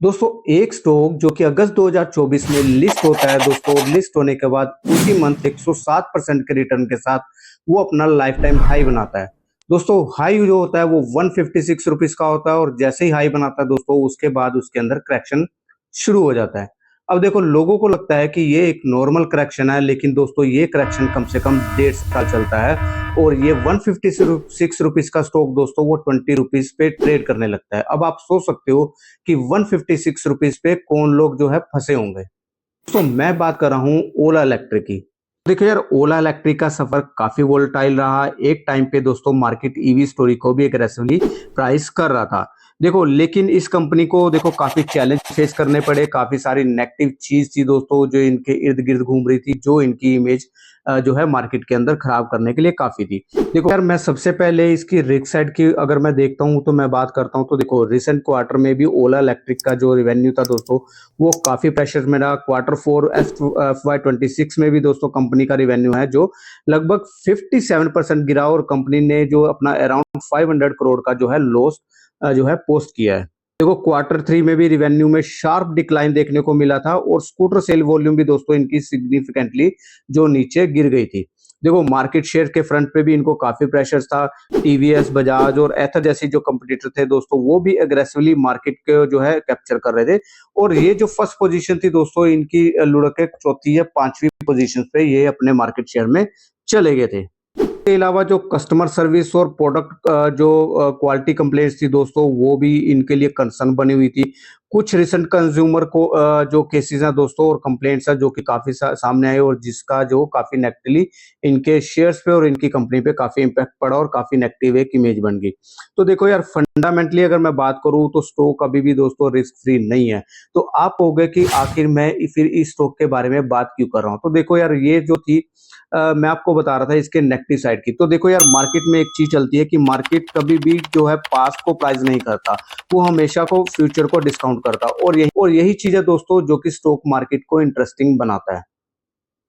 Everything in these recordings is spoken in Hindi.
दोस्तों एक स्टॉक जो कि अगस्त 2024 में लिस्ट होता है दोस्तों, और लिस्ट होने के बाद उसी मंथ 107% के रिटर्न के साथ वो अपना लाइफ टाइम हाई बनाता है। दोस्तों हाई जो होता है वो 156 रुपीज का होता है, और जैसे ही हाई बनाता है दोस्तों उसके बाद उसके अंदर करेक्शन शुरू हो जाता है। अब देखो लोगों को लगता है कि ये एक नॉर्मल करेक्शन है, लेकिन दोस्तों ये करेक्शन कम से कम 1.5 साल चलता है। और ये 156 रुपीज का स्टॉक दोस्तों वो 20 रुपीज पे ट्रेड करने लगता है। अब आप सोच सकते हो कि 156 रुपीज पे कौन लोग जो है फंसे होंगे। दोस्तों मैं बात कर रहा हूँ ओला इलेक्ट्रिक की। देखिए यार, ओला इलेक्ट्रिक का सफर काफी वोलेटाइल रहा। एक टाइम पे दोस्तों मार्केट ईवी स्टोरी को भी एग्रेसिवली प्राइस कर रहा था। देखो लेकिन इस कंपनी को देखो काफी चैलेंज फेस करने पड़े, काफी सारी नेगेटिव चीज थी दोस्तों जो इनके इर्द गिर्द घूम रही थी, जो इनकी इमेज जो है मार्केट के अंदर खराब करने के लिए काफी थी। देखो यार, मैं सबसे पहले इसकी रिस्क साइड की अगर मैं देखता हूँ तो मैं बात करता हूँ तो देखो रिसेंट क्वार्टर में भी ओला इलेक्ट्रिक का जो रेवेन्यू था दोस्तों वो काफी प्रेशर में रहा। क्वार्टर 4 FY26 में भी दोस्तों कंपनी का रिवेन्यू है जो लगभग 57% गिरा, और कंपनी ने जो अपना अराउंड 500 करोड़ का जो है लॉस जो है पोस्ट किया है। देखो क्वार्टर 3 में भी रिवेन्यू में शार्प डिक्लाइन देखने को मिला था, और स्कूटर सेल वॉल्यूम भी दोस्तों इनकी सिग्निफिकेंटली जो नीचे गिर गई थी। देखो मार्केट शेयर के फ्रंट पे भी इनको काफी प्रेशर था। टीवीएस, बजाज और एथर जैसी जो कंपटीटर थे दोस्तों वो भी एग्रेसिवली मार्केट को जो है कैप्चर कर रहे थे। और ये जो फर्स्ट पोजीशन थी दोस्तों इनकी लुढ़क के चौथी या पांचवी पोजीशन पे ये अपने मार्केट शेयर में चले गए थे। इसके अलावा जो कस्टमर सर्विस और प्रोडक्ट जो क्वालिटी कंप्लेंट्स थी दोस्तों वो भी इनके लिए कंसर्न बनी हुई थी। कुछ रिसेंट कंज्यूमर को जो केसेस हैं दोस्तों और कंप्लेंट्स हैं जो कि काफी सामने आए, और जिसका जो काफी नेगेटिवली इनके शेयर्स पे और इनकी कंपनी पे काफी इम्पैक्ट पड़ा, और काफी नेगेटिव एक इमेज बन गई। तो देखो यार, फंडामेंटली अगर मैं बात करूं तो स्टॉक अभी भी दोस्तों रिस्क फ्री नहीं है। तो आप कहोगे कि आखिर मैं फिर इस स्टॉक के बारे में बात क्यों कर रहा हूं। तो देखो यार, ये जो थी मैं आपको बता रहा था इसके नेगेटिव साइड की। तो देखो यार, मार्केट में एक चीज चलती है कि मार्केट कभी भी जो है पास्ट को प्राइस नहीं करता, वो हमेशा को फ्यूचर को डिस्काउंट करता, और यही चीज है दोस्तों जो कि स्टॉक मार्केट को इंटरेस्टिंग बनाता है।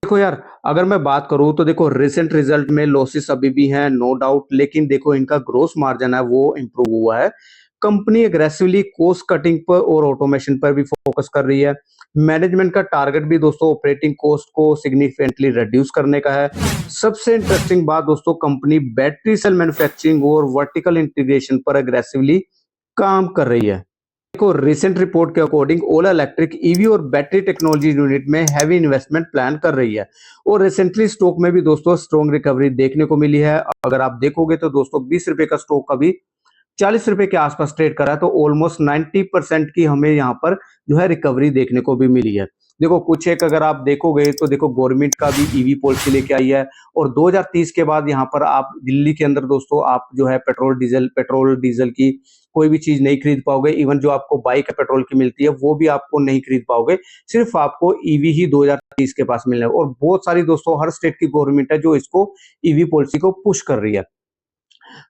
देखो यार, अगर मैं बात करूं तो देखो रिसेंट रिजल्ट में लॉसेस अभी भी हैं नो डाउट, लेकिन देखो इनका ग्रोस मार्जिन है वो इम्प्रूव हुआ है। कंपनी एग्रेसिवली कॉस्ट कटिंग पर और ऑटोमेशन पर भी फोकस कर रही है। मैनेजमेंट का टारगेट भी दोस्तों ऑपरेटिंग कॉस्ट को सिग्निफिकेंटली रिड्यूस करने का है। सबसे इंटरेस्टिंग बात दोस्तों, कंपनी बैटरी सेल मैन्युफैक्चरिंग और वर्टिकल इंटीग्रेशन पर एग्रेसिवली काम कर रही है। देखो रिसेंट रिपोर्ट के अकॉर्डिंग ओला इलेक्ट्रिक ईवी और बैटरी टेक्नोलॉजी यूनिट में हैवी इन्वेस्टमेंट प्लान कर रही है, और रिसेंटली स्टॉक में भी दोस्तों स्ट्रॉन्ग रिकवरी देखने को मिली है। अगर आप देखोगे तो दोस्तों 20 रुपए का स्टॉक अभी 40 रुपए के आसपास ट्रेड करा है, तो ऑलमोस्ट 90% की हमें यहाँ पर जो है रिकवरी देखने को भी मिली है। देखो कुछ एक अगर आप देखोगे तो देखो गवर्नमेंट का भी ईवी पॉलिसी लेके आई है, और 2030 के बाद यहाँ पर आप दिल्ली के अंदर दोस्तों आप जो है पेट्रोल डीजल की कोई भी चीज नहीं खरीद पाओगे। इवन जो आपको बाइक पेट्रोल की मिलती है वो भी आपको नहीं खरीद पाओगे। सिर्फ आपको ईवी ही 2030 के पास मिलना है, और बहुत सारी दोस्तों हर स्टेट की गवर्नमेंट है जो इसको ईवी पॉलिसी को पुश कर रही है।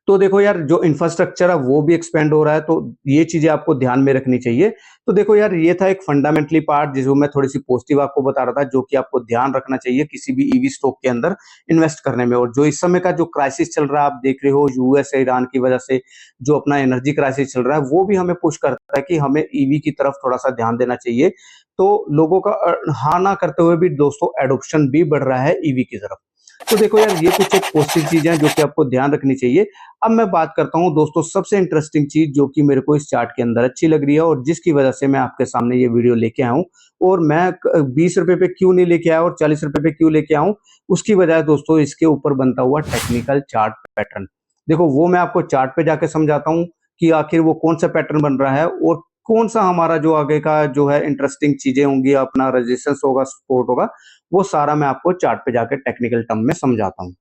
तो देखो यार, जो इंफ्रास्ट्रक्चर है वो भी एक्सपेंड हो रहा है, तो ये चीजें आपको ध्यान में रखनी चाहिए। तो देखो यार, ये था एक फंडामेंटली पार्ट जिसको मैं थोड़ी सी पॉजिटिव आपको बता रहा था, जो कि आपको ध्यान रखना चाहिए किसी भी ईवी स्टॉक के अंदर इन्वेस्ट करने में। और जो इस समय का जो क्राइसिस चल रहा है आप देख रहे हो, यूएस ईरान की वजह से जो अपना एनर्जी क्राइसिस चल रहा है वो भी हमें पुश करता है कि हमें ईवी की तरफ थोड़ा सा ध्यान देना चाहिए। तो लोगों का हाँ ना करते हुए भी दोस्तों एडॉप्शन भी बढ़ रहा है ईवी की तरफ। तो देखो यार, ये कुछ एक पॉजिटिव चीजें हैं जो कि आपको ध्यान रखनी चाहिए। अब मैं बात करता हूँ दोस्तों सबसे इंटरेस्टिंग चीज जो कि मेरे को इस चार्ट के अंदर अच्छी लग रही है, और जिसकी वजह से मैं आपके सामने ये वीडियो लेके आया हूँ। और मैं 20 रुपए पे क्यों नहीं लेके आया और 40 रुपए पे क्यों लेके आऊं, उसकी वजह है दोस्तों इसके ऊपर बनता हुआ टेक्निकल चार्ट पैटर्न। देखो वो मैं आपको चार्ट पे जाके समझाता हूँ कि आखिर वो कौन सा पैटर्न बन रहा है, और कौन सा हमारा जो आगे का जो है इंटरेस्टिंग चीजें होंगी, अपना रेजिस्टेंस होगा, सपोर्ट होगा, वो सारा मैं आपको चार्ट पे जाके टेक्निकल टर्म में समझाता हूँ।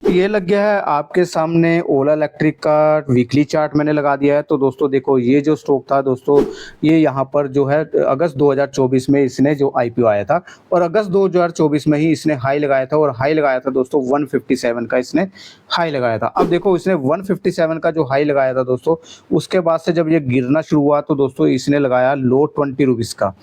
ये लग गया है आपके सामने ओला इलेक्ट्रिक का वीकली चार्ट मैंने लगा दिया है। तो दोस्तों देखो, ये जो स्टॉक था दोस्तों, ये यहाँ पर जो है अगस्त 2024 में इसने जो आईपीओ आया था, और अगस्त 2024 में ही इसने हाई लगाया था, और हाई लगाया था दोस्तों 157 का इसने हाई लगाया था। अब देखो इसने 157 का जो हाई लगाया था दोस्तों, उसके बाद से जब ये गिरना शुरू हुआ तो दोस्तों इसने लगाया लो 20 रुपीज़ का।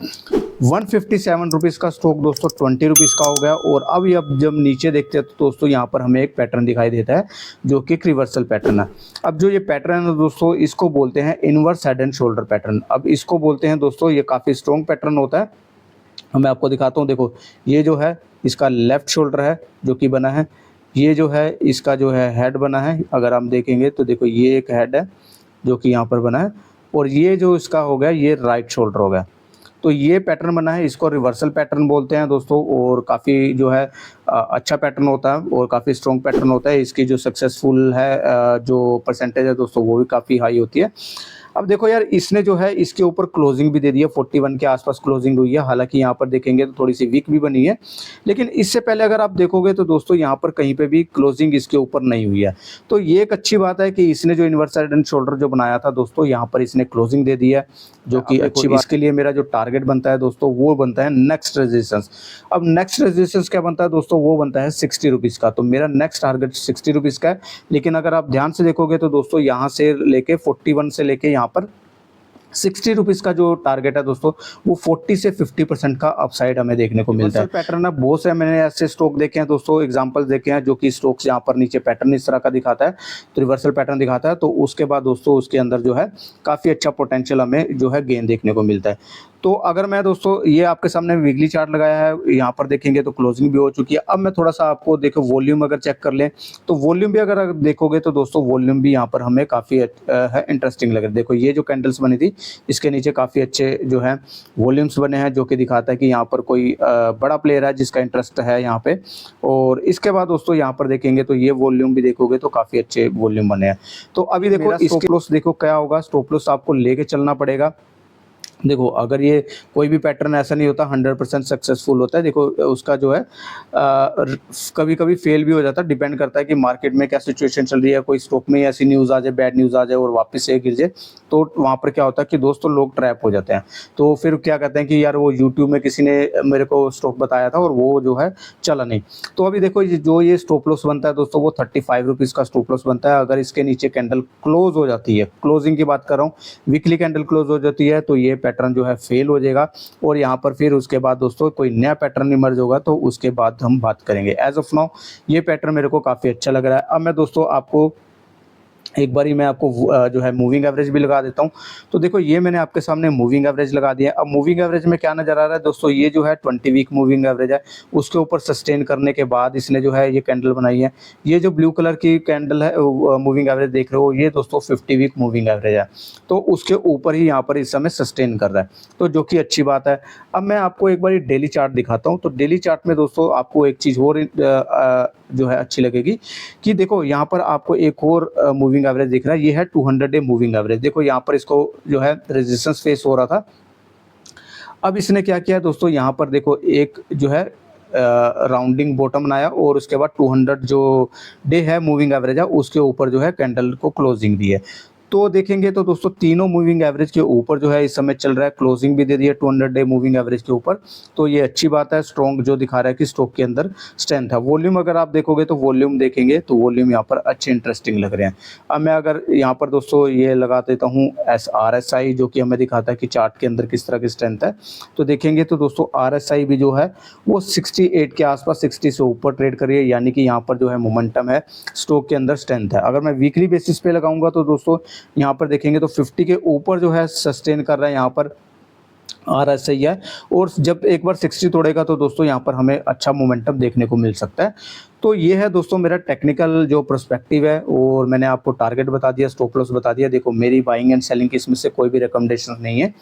157 रुपीज़ का स्टॉक दोस्तों 20 रुपीज़ का हो गया। और अब जब नीचे देखते हैं तो दोस्तों यहाँ पर हमें एक पैटर्न दिखाई देता है जो कि एक रिवर्सल पैटर्न है। अब जो ये पैटर्न है दोस्तों इसको बोलते हैं inverse head and shoulder pattern. अब इसको बोलते हैं दोस्तों, ये काफ़ी स्ट्रॉन्ग पैटर्न होता है। मैं आपको दिखाता हूँ, देखो ये जो है इसका लेफ्ट शोल्डर है जो कि बना है, ये जो है इसका जो है हेड बना है। अगर हम देखेंगे तो देखो ये एक हेड है जो कि यहाँ पर बना है, और ये जो इसका हो गया ये राइट शोल्डर हो गया। तो ये पैटर्न बना है, इसको रिवर्सल पैटर्न बोलते हैं दोस्तों। और काफ़ी जो है अच्छा पैटर्न होता है और काफ़ी स्ट्रॉन्ग पैटर्न होता है। इसकी जो सक्सेसफुल है जो परसेंटेज है दोस्तों वो भी काफ़ी हाई होती है। अब देखो यार, इसने जो है इसके ऊपर क्लोजिंग भी दे दी है, 41 के आसपास क्लोजिंग हुई है। हालांकि यहाँ पर देखेंगे तो थोड़ी सी वीक भी बनी है, लेकिन इससे पहले अगर आप देखोगे तो दोस्तों यहाँ पर कहीं पे भी क्लोजिंग इसके ऊपर नहीं हुई है। तो ये एक अच्छी बात है कि इसने जो इनवर्स हेड एंड शोल्डर जो बनाया था दोस्तों, यहाँ पर इसने क्लोजिंग दे दी है, जो कि अच्छी बात। इसके लिए मेरा जो टारगेट बनता है दोस्तों वो बनता है नेक्स्ट रेजिस्टेंस। अब नेक्स्ट रेजिस्टेंस क्या बनता है दोस्तों, वो बनता है 60 रुपीज़ का। तो मेरा नेक्स्ट टारगेट 60 रुपीज़ का है। लेकिन अगर आप ध्यान से देखोगे तो दोस्तों यहाँ से लेके 41 से लेके यहाँ पर 60 रुपीज़ का जो टारगेट है दोस्तों वो 40 से 50% का अपसाइड हमें देखने को मिलता है। पैटर्न है बहुत से मैंने ऐसे स्टॉक देखे हैं दोस्तों, एग्जांपल्स देखे हैं जो कि स्टॉक्स यहाँ पर नीचे पैटर्न इस तरह का दिखाता है, तो रिवर्सल पैटर्न दिखाता है। तो उसके बाद दोस्तों उसके अंदर जो है काफ़ी अच्छा पोटेंशियल हमें जो है गेन देखने को मिलता है। तो अगर मैं दोस्तों ये आपके सामने वीकली चार्ट लगाया है, यहाँ पर देखेंगे तो क्लोजिंग भी हो चुकी है। अब मैं थोड़ा सा आपको देखो वॉल्यूम अगर चेक कर लें तो वॉल्यूम भी अगर देखोगे तो दोस्तों वॉल्यूम भी यहाँ पर हमें काफ़ी है इंटरेस्टिंग लग रहा है। देखो ये जो कैंडल्स बनी थी इसके नीचे काफ़ी अच्छे जो है वॉल्यूम्स बने हैं, जो कि दिखाता है कि यहाँ पर कोई बड़ा प्लेयर है जिसका इंटरेस्ट है यहाँ पे। और इसके बाद दोस्तों यहाँ पर देखेंगे तो ये वॉल्यूम भी देखोगे तो काफ़ी अच्छे वॉल्यूम बने हैं। तो अभी देखो इसके स्टॉप लॉस देखो क्या होगा, स्टॉप लॉस आपको लेके चलना पड़ेगा। देखो अगर ये कोई भी पैटर्न ऐसा नहीं होता 100% सक्सेसफुल होता है। देखो उसका जो है कभी कभी फेल भी हो जाता है, डिपेंड करता है कि मार्केट में क्या सिचुएशन चल रही है। कोई स्टॉक में ऐसी न्यूज़ आ जाए, बैड न्यूज़ आ जाए और वापस से गिर जाए, तो वहाँ पर क्या होता है कि दोस्तों लोग ट्रैप हो जाते हैं। तो फिर क्या कहते हैं कि यार वो यूट्यूब में किसी ने मेरे को स्टॉक बताया था और वो जो है चला नहीं। तो अभी देखो जो ये स्टॉप लॉस बनता है दोस्तों वो 35 रुपीज़ का स्टॉप लॉस बनता है। अगर इसके नीचे कैंडल क्लोज हो जाती है, क्लोजिंग की बात कर रहा हूँ, वीकली कैंडल क्लोज हो जाती है तो ये पैटर्न जो है फेल हो जाएगा। और यहाँ पर फिर उसके बाद दोस्तों कोई नया पैटर्न इमर्ज होगा तो उसके बाद हम बात करेंगे। एज ऑफ नाउ ये पैटर्न मेरे को काफ़ी अच्छा लग रहा है। अब मैं दोस्तों आपको एक बारी मैं आपको जो है मूविंग एवरेज भी लगा देता हूँ। तो देखो ये मैंने आपके सामने मूविंग एवरेज लगा दिया है। अब मूविंग एवरेज में क्या नज़र आ रहा है दोस्तों, ये जो है 20 वीक मूविंग एवरेज है, उसके ऊपर सस्टेन करने के बाद इसने जो है ये कैंडल बनाई है। ये जो ब्लू कलर की कैंडल है मूविंग एवरेज देख रहे हो, ये दोस्तों 50 वीक मूविंग एवरेज है। तो उसके ऊपर ही यहाँ पर इस समय सस्टेन कर रहा है, तो जो कि अच्छी बात है। अब मैं आपको एक बार डेली चार्ट दिखाता हूँ। तो डेली चार्ट में दोस्तों आपको एक चीज़ और जो है अच्छी लगेगी कि देखो यहाँ पर आपको एक और मूविंग एवरेज दिख रहा है, ये है 200 डे मूविंग एवरेज। देखो यहाँ पर इसको जो है रेजिस्टेंस फेस हो रहा था। अब इसने क्या किया दोस्तों, यहाँ पर देखो एक जो है राउंडिंग बॉटम बनाया और उसके बाद 200 जो डे है मूविंग एवरेज है उसके ऊपर जो है कैंडल को क्लोजिंग दी है। तो देखेंगे तो दोस्तों तीनों मूविंग एवरेज के ऊपर जो है इस समय चल रहा है, क्लोजिंग भी दे दी है 200 डे मूविंग एवरेज के ऊपर। तो ये अच्छी बात है, स्ट्रॉन्ग जो दिखा रहा है कि स्टॉक के अंदर स्ट्रेंथ है। वॉल्यूम अगर आप देखोगे तो वॉल्यूम देखेंगे तो वॉल्यूम यहाँ पर अच्छे इंटरेस्टिंग लग रहे हैं। अब मैं अगर यहाँ पर दोस्तों ये लगा देता हूँ RSI, जो कि हमें दिखाता है कि चार्ट के अंदर किस तरह की स्ट्रेंथ है। तो देखेंगे तो दोस्तों RSI भी जो है वो 68 के आसपास 60 से ऊपर ट्रेड कर रही है, यानी कि यहाँ पर जो है मोमेंटम है, स्टॉक के अंदर स्ट्रेंथ है। अगर मैं वीकली बेसिस पे लगाऊंगा तो दोस्तों यहाँ पर देखेंगे तो 50 के ऊपर जो है सस्टेन कर रहा है यहाँ पर RSI है। और जब एक बार 60 तोड़ेगा तो दोस्तों यहाँ पर हमें अच्छा मोमेंटम देखने को मिल सकता है। तो ये है दोस्तों मेरा टेक्निकल जो पर्सपेक्टिव है, और मैंने आपको टारगेट बता दिया, स्टॉप लॉस बता दिया। देखो मेरी बाइंग एंड सेलिंग की इसमें से कोई भी रिकमेंडेशन नहीं है,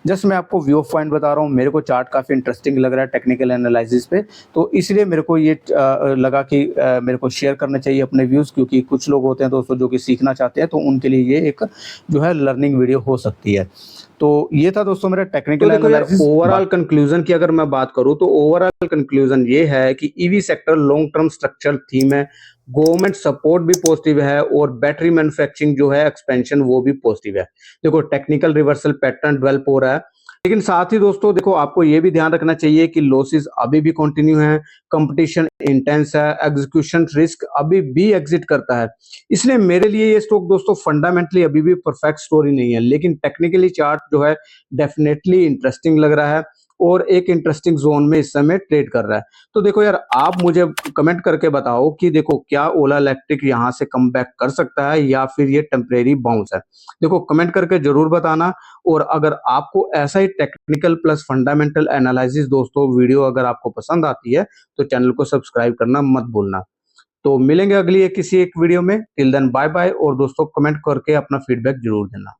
जस्ट मैं आपको व्यू ऑफ पॉइंट बता रहा हूँ। मेरे को चार्ट काफ़ी इंटरेस्टिंग लग रहा है टेक्निकल एनालिसिस पे, तो इसलिए मेरे को ये लगा कि मेरे को शेयर करना चाहिए अपने व्यूज़, क्योंकि कुछ लोग होते हैं दोस्तों जो कि सीखना चाहते हैं, तो उनके लिए ये एक जो है लर्निंग वीडियो हो सकती है। तो ये था दोस्तों मेरा टेक्निकल एनालिसिस। ओवरऑल कंक्लूजन की अगर मैं बात करूं तो ओवरऑल कंक्लूजन ये है कि EV sector long term structural theme है, गवर्नमेंट सपोर्ट भी पॉजिटिव है, और बैटरी मैन्युफैक्चरिंग जो है एक्सपेंशन वो भी पॉजिटिव है। देखो टेक्निकल रिवर्सल पैटर्न डेवलप हो रहा है, लेकिन साथ ही दोस्तों देखो आपको ये भी ध्यान रखना चाहिए कि लॉसेस अभी भी कंटिन्यू है, कंपटीशन इंटेंस है, एग्जीक्यूशन रिस्क अभी भी एग्जिट करता है। इसलिए मेरे लिए ये स्टॉक दोस्तों फंडामेंटली अभी भी परफेक्ट स्टोरी नहीं है, लेकिन टेक्निकली चार्ट जो है डेफिनेटली इंटरेस्टिंग लग रहा है। और एक इंटरेस्टिंग जोन में इस समय ट्रेड कर रहा है। तो देखो यार, आप मुझे कमेंट करके बताओ कि देखो क्या ओला इलेक्ट्रिक यहाँ से कम बैक कर सकता है या फिर ये टेम्परेरी बाउंस है। देखो कमेंट करके जरूर बताना। और अगर आपको ऐसा ही टेक्निकल प्लस फंडामेंटल एनालिसिस दोस्तों वीडियो अगर आपको पसंद आती है तो चैनल को सब्सक्राइब करना मत भूलना। तो मिलेंगे अगली किसी एक वीडियो में। Till then bye bye. और दोस्तों कमेंट करके अपना फीडबैक जरूर देना।